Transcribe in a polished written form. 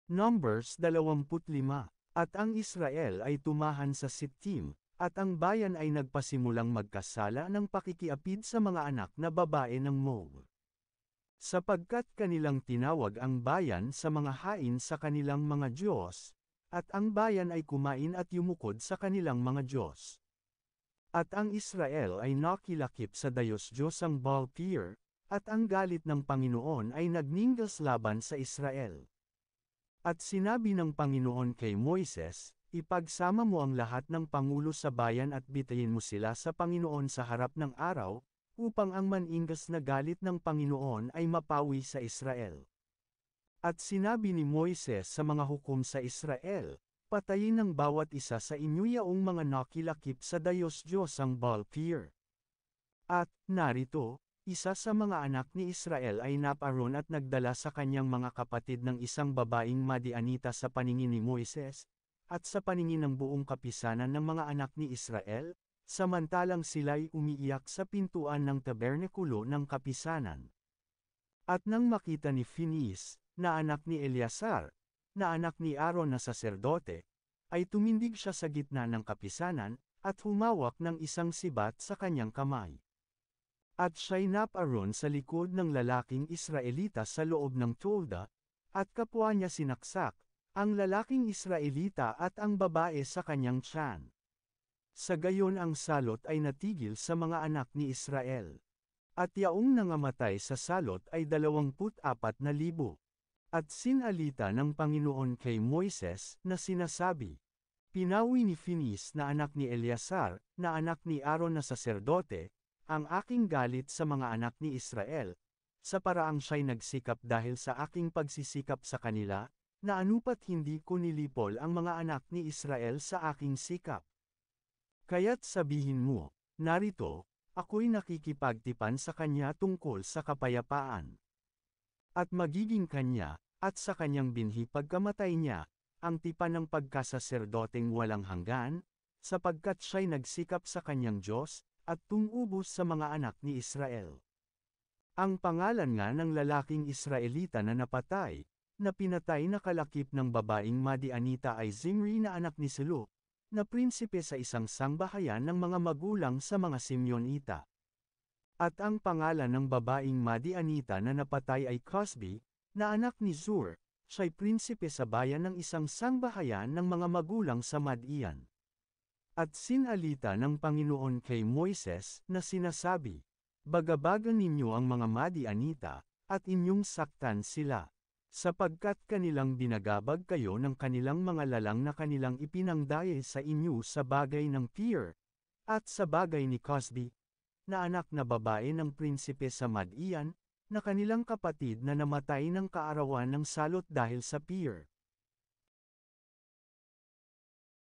Numbers 25. At ang Israel ay tumahan sa Sittim, at ang bayan ay nagpasimulang magkasala ng pakikiapid sa mga anak na babae ng Moab. Sapagkat kanilang tinawag ang bayan sa mga hain sa kanilang mga Diyos, at ang bayan ay kumain at yumukod sa kanilang mga Diyos. At ang Israel ay nakilakip sa Diyos-Diyosang Baal-peor, at ang galit ng Panginoon ay nagninggas laban sa Israel. At sinabi ng Panginoon kay Moises, ipagsama mo ang lahat ng pangulo sa bayan at bitayin mo sila sa Panginoon sa harap ng araw, upang ang maningas na galit ng Panginoon ay mapawi sa Israel. At sinabi ni Moises sa mga hukom sa Israel, patayin ng bawat isa sa inyo yaong mga nakilakip sa Diyos-Diyosang Baal-peor. At, narito, isa sa mga anak ni Israel ay naparoon at nagdala sa kanyang mga kapatid ng isang babaeng Madianita sa paningin ni Moises, at sa paningin ng buong kapisanan ng mga anak ni Israel, samantalang sila'y umiiyak sa pintuan ng tabernakulo ng kapisanan. At nang makita ni Phineas, na anak ni Eleazar, na anak ni Aaron na saserdote, ay tumindig siya sa gitna ng kapisanan, at humawak ng isang sibat sa kanyang kamay. At siya'y naparoon sa likod ng lalaking Israelita sa loob ng tolda, at kapwa niya sinaksak, ang lalaking Israelita at ang babae sa kanyang tiyan. Sa gayon ang salot ay natigil sa mga anak ni Israel. At yaong nangamatay sa salot ay 24,000. At sinalita ng Panginoon kay Moises na sinasabi, pinawi ni Phineas na anak ni Eleazar, na anak ni Aaron na saserdote, ang aking galit sa mga anak ni Israel, sa paraang siya'y nagsikap dahil sa aking pagsisikap sa kanila, na anupat hindi ko nilipol ang mga anak ni Israel sa aking sikap. Kaya't sabihin mo, narito, ako'y nakikipagtipan sa kanya tungkol sa kapayapaan. At magiging kanya, at sa kanyang binhi pagkamatay niya, ang tipan ng pagkasaserdoteng walang hanggan, sapagkat siya'y nagsikap sa kanyang Diyos, at tumubos sa mga anak ni Israel. Ang pangalan nga ng lalaking Israelita na napatay, na pinatay na kalakip ng babaeng Madianita ay Zimri na anak ni Seluk, na prinsipe sa isang sangbahayan ng mga magulang sa mga Simeonita. At ang pangalan ng babaeng Madianita na napatay ay Cosbi, na anak ni Zur, siya'y prinsipe sa bayan ng isang sangbahayan ng mga magulang sa Madian. At sinalita ng Panginoon kay Moises na sinasabi, bagabagan ninyo ang mga Madianita, at inyong saktan sila, sapagkat kanilang binagabag kayo ng kanilang mga lalang na kanilang ipinangdaye sa inyo sa bagay ng Peor, at sa bagay ni Cosbi, na anak na babae ng prinsipe sa Madian, na kanilang kapatid na namatay ng kaarawan ng salot dahil sa Peor.